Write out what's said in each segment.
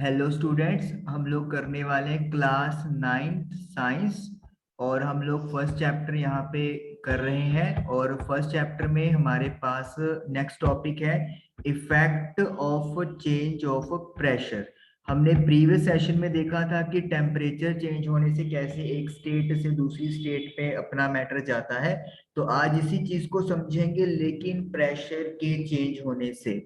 Hello students, हम लोग करने वाले हैं क्लास 9 साइंस। और हम लोग फर्स्ट चैप्टर यहाँ पे कर रहे हैं। और फर्स्ट चैप्टर में हमारे पास नेक्स्ट टॉपिक है effect of change of pressure. हमने प्रीवियस सेशन में देखा था कि टेम्परेचर चेंज होने से कैसे एक स्टेट से दूसरी स्टेट पे अपना मैटर जाता है। तो आज इसी चीज को समझेंगे, लेकिन प्रेशर के चेंज होने से।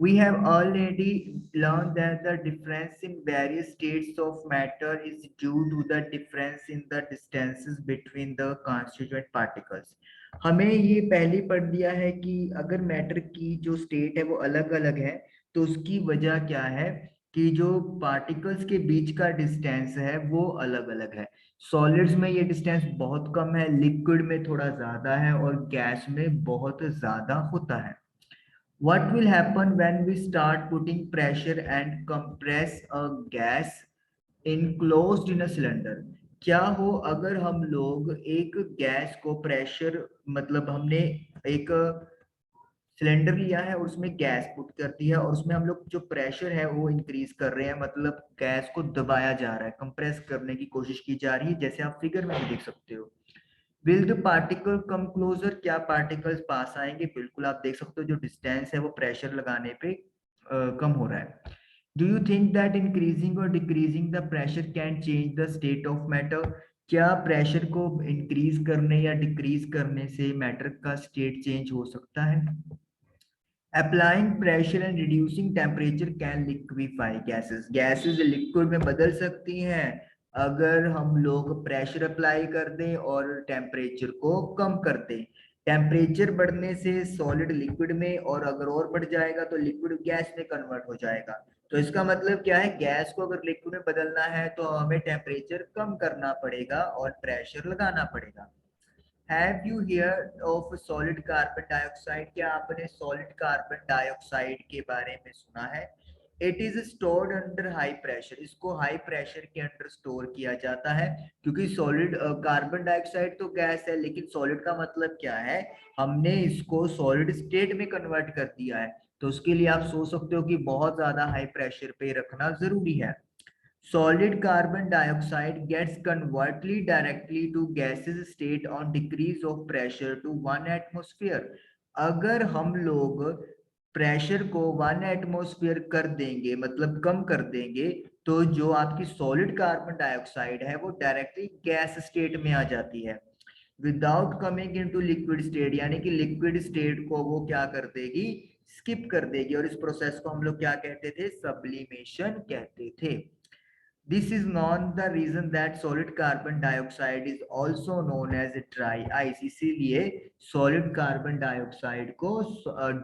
We have already learned that the difference in various states of matter is due to the difference in the distances between the constituent particles. हमें ये पहले पढ़ दिया है कि अगर मैटर की जो स्टेट है वो अलग अलग है, तो उसकी वजह क्या है कि जो पार्टिकल्स के बीच का डिस्टेंस है वो अलग अलग है। सॉलिड्स में ये डिस्टेंस बहुत कम है, लिक्विड में थोड़ा ज्यादा है और गैस में बहुत ज्यादा होता है। What will happen when we start putting pressure and compress a gas enclosed in a cylinder? क्या हो अगर हम लोग एक गैस को प्रेशर, मतलब हमने एक सिलेंडर लिया है और उसमें गैस पुट कर दी है और उसमें हम लोग जो प्रेशर है वो इंक्रीज कर रहे हैं, मतलब गैस को दबाया जा रहा है, कंप्रेस करने की कोशिश की जा रही है, जैसे आप फिगर में भी देख सकते हो। Will the particle come closer? क्या पार्टिकल्स पास आएंगे? बिल्कुल, आप देख सकते हो जो डिस्टेंस है वो प्रेशर लगाने पे कम हो रहा है। Do you think that increasing और decreasing the pressure can change the state of matter? क्या प्रेशर को इंक्रीज करने या डिक्रीज करने से मैटर का स्टेट चेंज हो सकता है? Applying pressure and reducing temperature can liquefy gases? Gases liquid में बदल सकती हैं अगर हम लोग प्रेशर अप्लाई कर दें और टेम्परेचर को कम कर दें। टेम्परेचर बढ़ने से सॉलिड लिक्विड में, और अगर और बढ़ जाएगा तो लिक्विड गैस में कन्वर्ट हो जाएगा। तो इसका मतलब क्या है, गैस को अगर लिक्विड में बदलना है तो हमें टेम्परेचर कम करना पड़ेगा और प्रेशर लगाना पड़ेगा। Have you here of solid carbon dioxide? क्या आपने सॉलिड कार्बन डाइऑक्साइड के बारे में सुना है? It is stored under high pressure. इसको हाई प्रेशर के अंडर स्टोर किया जाता है, क्योंकि सॉलिड कार्बन डाइऑक्साइड तो गैस है, लेकिन सॉलिड का मतलब क्या है, हमने इसको सॉलिड स्टेट में कन्वर्ट कर दिया है। तो उसके लिए आप सोच सकते हो कि बहुत ज्यादा हाई प्रेशर पे रखना जरूरी है। Solid carbon dioxide gets converted directly to gaseous state on decrease of pressure to 1 atmosphere. अगर हम लोग प्रेशर को 1 एटमोस्फियर कर देंगे, मतलब कम कर देंगे, तो जो आपकी सॉलिड कार्बन डाइऑक्साइड है वो डायरेक्टली गैस स्टेट में आ जाती है without coming into liquid state. यानी कि लिक्विड स्टेट को वो क्या कर देगी, स्किप कर देगी। और इस प्रोसेस को हम लोग क्या कहते थे, सब्लिमेशन कहते थे। This is not the reason that solid carbon dioxide is also known as dry ice. इसीलिए solid carbon dioxide को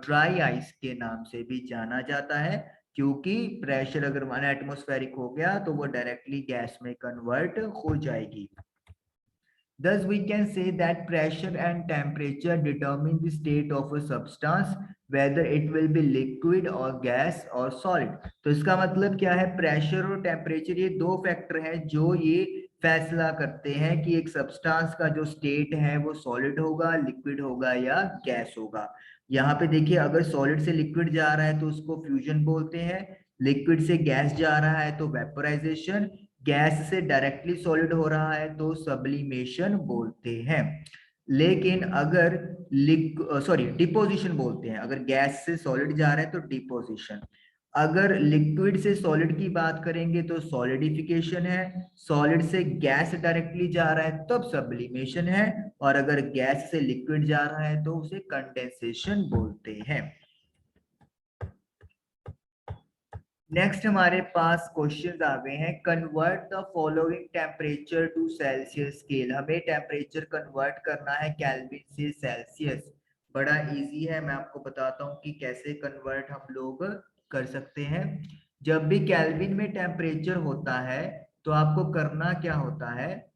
dry ice के नाम से भी जाना जाता है, क्योंकि प्रेशर अगर 1 एटमोस्फेरिक हो गया तो वो डायरेक्टली गैस में कन्वर्ट हो जाएगी। Thus, we can say that pressure and temperature determine the state of a substance, whether it will be liquid or gas or solid. तो इसका मतलब क्या है, प्रेशर और टेम्परेचर ये दो फैक्टर हैं जो ये फैसला करते हैं कि एक सब्सटेंस का जो स्टेट है वो सॉलिड होगा, लिक्विड होगा या गैस होगा। यहाँ पे देखिए, अगर सॉलिड से लिक्विड जा रहा है तो उसको फ्यूजन बोलते हैं, लिक्विड से गैस जा रहा है तो वेपोराइजेशन, गैस से डायरेक्टली सॉलिड हो रहा है तो सब्लिमेशन बोलते हैं। लेकिन अगर डिपोजिशन बोलते हैं। अगर गैस से सॉलिड जा रहा है तो डिपोजिशन। अगर लिक्विड से सॉलिड की बात करेंगे तो सॉलिडिफिकेशन है। सॉलिड से गैस डायरेक्टली जा रहा है तब सब्लिमेशन है। और अगर गैस से लिक्विड जा रहा है तो उसे कंडेंसेशन बोलते हैं। नेक्स्ट हमारे पास क्वेश्चंस आ गए हैं। Convert the following temperature to Celsius scale. हमें टेम्परेचर कन्वर्ट करना है केल्विन से सेल्सियस। बड़ा इजी है, मैं आपको बताता हूँ कि कैसे कन्वर्ट हम लोग कर सकते हैं। जब भी केल्विन में टेम्परेचर होता है तो आपको करना क्या होता है,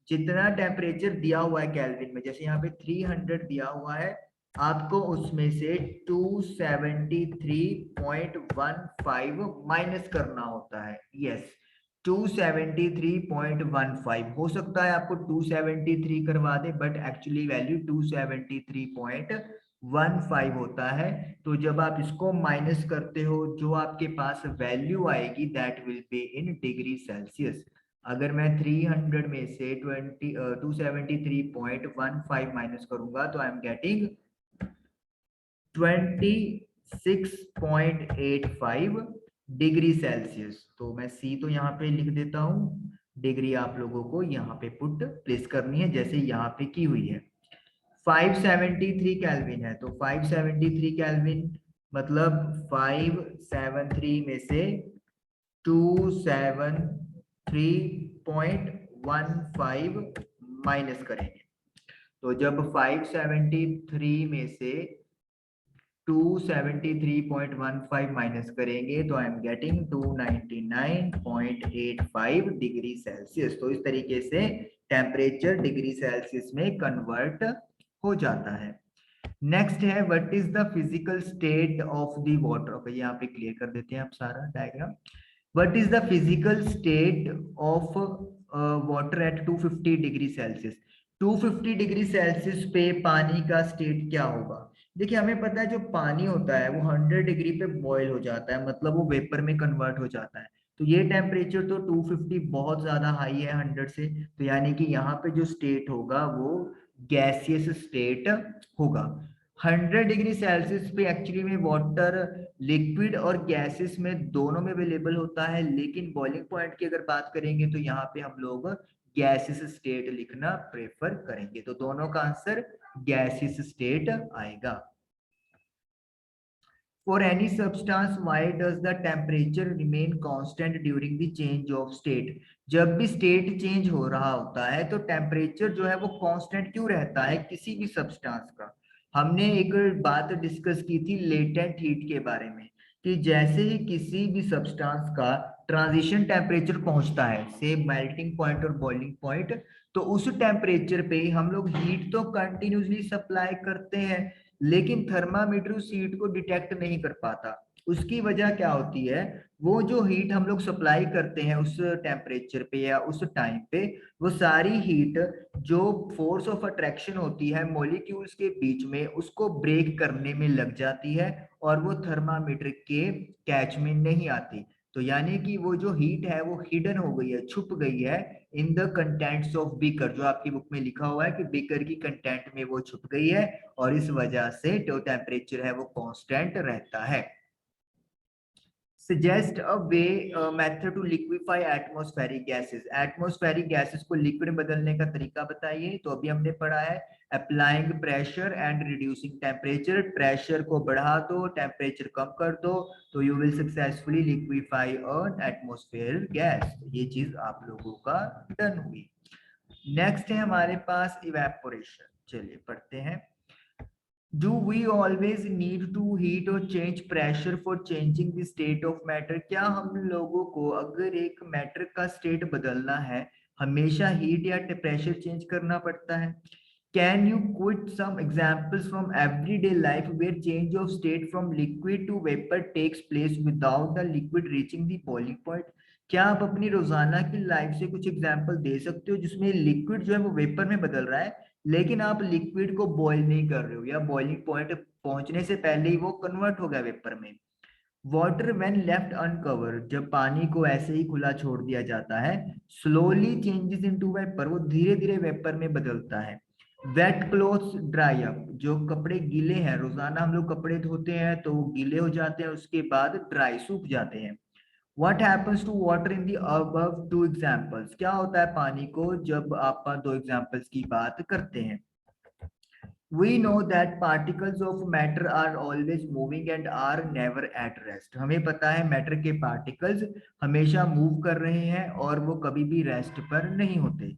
जितना टेम्परेचर दिया हुआ है केल्विन में, जैसे यहाँ पे 300 दिया हुआ है, आपको उसमें से 273.15 माइनस करना होता है। यस, 273.15 हो सकता है आपको 273 करवा दे, बट एक्चुअली वैल्यू 273.15 15 होता है। तो जब आप इसको माइनस करते हो, जो आपके पास वैल्यू आएगी that will be in degree Celsius. अगर मैं 300 में से 273.15 माइनस करूंगा तो I am getting 26.85 degree Celsius. तो मैं सी तो यहाँ पे लिख देता हूँ, डिग्री आप लोगों को यहाँ पे पुट प्लेस करनी है जैसे यहाँ पे की हुई है। 573 केल्विन है, तो 573 केल्विन मतलब 573 में से 273.15 माइनस करेंगे। तो जब 573 में से 273.15 माइनस करेंगे तो I am getting 299.85 degree Celsius. तो इस तरीके से टेम्परेचर डिग्री सेल्सियस में कन्वर्ट हो जाता है। नेक्स्ट है what is the physical state of the water. Okay, यहाँ पे क्लियर कर देते हैं आप सारा diagram. What is the physical state of water at 250 degree Celsius. 250 degree Celsius पे पानी का स्टेट क्या होगा। देखिए, हमें पता है जो पानी होता है वो 100 डिग्री पे बॉयल हो जाता है, मतलब वो वेपर में कन्वर्ट हो जाता है। तो ये टेम्परेचर तो 250 बहुत ज्यादा हाई है 100 से, तो यानी कि यहाँ पे जो स्टेट होगा वो गैसियस स्टेट होगा। 100 डिग्री सेल्सियस पे एक्चुअली में वाटर लिक्विड और गैसेस में दोनों में अवेलेबल होता है, लेकिन बॉइलिंग पॉइंट की अगर बात करेंगे तो यहाँ पे हम लोग गैसेस स्टेट लिखना प्रेफर करेंगे। तो दोनों का आंसर गैसेस स्टेट आएगा। For any substance, why does the temperature remain constant during the change of state? जब भी स्टेट चेंज हो रहा होता है तो टेम्परेचर जो है वो कांस्टेंट क्यों रहता है किसी भी सब्सटेंस का। हमने एक बात डिस्कस की थी लेटेंट हीट के बारे में, कि जैसे ही किसी भी सब्सटेंस का ट्रांजिशन टेम्परेचर पहुंचता है, से मेल्टिंग पॉइंट और बॉइलिंग पॉइंट, तो उस टेम्परेचर पे हम लोग हीट तो कंटिन्यूसली सप्लाई करते हैं, लेकिन थर्मामीटर उस हीट को डिटेक्ट नहीं कर पाता। उसकी वजह क्या होती है, वो जो हीट हम लोग सप्लाई करते हैं उस टेम्परेचर पे या उस टाइम पे, वो सारी हीट जो फोर्स ऑफ अट्रैक्शन होती है मॉलिक्यूल्स के बीच में उसको ब्रेक करने में लग जाती है और वो थर्मामीटर के कैच में नहीं आती। तो यानी कि वो जो हीट है वो हिडन हो गई है, छुप गई है in the contents of beaker, जो आपकी बुक में लिखा हुआ है कि बीकर की कंटेंट में वो छुप गई है, और इस वजह से जो टेम्परेचर है वो कांस्टेंट रहता है। Suggest a way method to liquefy atmospheric gases. Atmospheric gases को लिक्विड में बदलने का तरीका बताइए। तो अभी हमने पढ़ा है applying pressure and reducing temperature. Pressure को बढ़ा दो, टेम्परेचर कम कर दो, तो you will successfully liquefy an atmosphere gas. ये चीज आप लोगों का डन हुई। नेक्स्ट है हमारे पास इवेपोरेशन। चलिए पढ़ते हैं। Do we always need to heat or change pressure for changing the state of matter? क्या हम लोगों को अगर एक मैटर का स्टेट बदलना है हमेशा हीट या प्रेशर चेंज करना पड़ता है? Can you quote some examples from everyday life where change of state from liquid to vapor takes place without the liquid reaching the boiling point? क्या आप अपनी रोजाना की लाइफ से कुछ एग्जाम्पल दे सकते हो जिसमें लिक्विड जो है वो वेपर में बदल रहा है, लेकिन आप लिक्विड को बॉईल नहीं कर रहे हो या बॉइलिंग पॉइंट पहुंचने से पहले ही वो कन्वर्ट हो गया वेपर में? वाटर व्हेन लेफ्ट अनकवर, जब पानी को ऐसे ही खुला छोड़ दिया जाता है, स्लोली चेंजेस इनटू वेपर, वो धीरे धीरे वेपर में बदलता है। वेट क्लोथ्स ड्राई अप, जो कपड़े गीले हैं, रोजाना हम लोग कपड़े धोते हैं तो वो गीले हो जाते हैं, उसके बाद ड्राई सूख जाते हैं। What happens to water in the above two examples? क्या होता है पानी को जब आप दो एग्जाम्पल्स की बात करते हैं? We know that particles of matter are always moving and are never at rest. हमें पता है मैटर के पार्टिकल्स हमेशा मूव कर रहे हैं और वो कभी भी रेस्ट पर नहीं होते।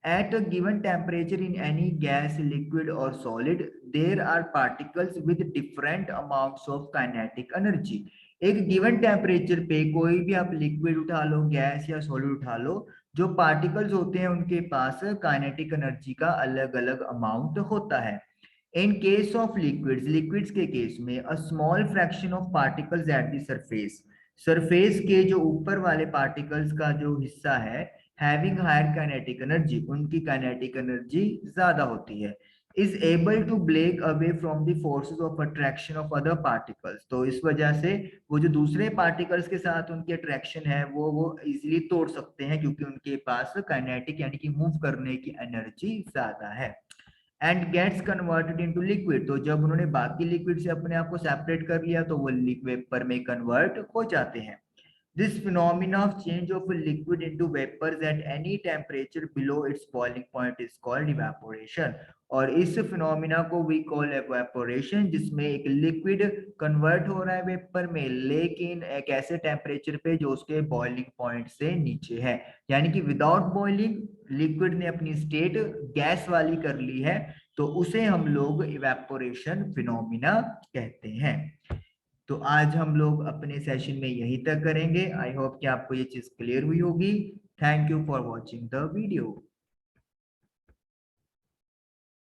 At a given temperature in any gas, liquid or solid, there are particles with different amounts of kinetic energy. एक गिवन टेम्परेचर पे कोई भी आप लिक्विड उठा लो, गैस या सॉलिड उठा लो, जो पार्टिकल्स होते हैं उनके पास काइनेटिक एनर्जी का अलग अलग अमाउंट होता है। In case of liquids, liquids के केस में a small fraction of particles at the surface, surface के जो ऊपर वाले पार्टिकल्स का जो हिस्सा है, हैविंग हायर काइनेटिक एनर्जी, उनकी काइनेटिक एनर्जी ज्यादा होती है। is able to break away from the forces of attraction of other particles। तो इस वजह से वो जो दूसरे पार्टिकल्स के साथ उनकी अट्रैक्शन है वो इजीली तोड़ सकते हैं, क्योंकि उनके पास काइनेटिक यानी कि मूव करने की एनर्जी ज्यादा है। And gets converted into liquid, तो जब उन्होंने बाकी लिक्विड से अपने आप को सेपरेट कर लिया तो वो वेपर में कन्वर्ट हो जाते हैं। This phenomena of change of a liquid into vapors at any temperature below its boiling point is called evaporation। और इस फिनोमिना को we call evaporation, जिसमें एक लिक्विड कन्वर्ट हो रहा है वेपर में, लेकिन एक ऐसे टेम्परेचर पे जो उसके बॉइलिंग पॉइंट से नीचे है, यानी कि विदाउट बॉइलिंग लिक्विड ने अपनी स्टेट गैस वाली कर ली है, तो उसे हम लोग इवेपोरेशन फिनोमिना कहते हैं। तो आज हम लोग अपने सेशन में यहीं तक करेंगे। आई होप कि आपको ये चीज क्लियर हुई होगी। Thank you for watching the video.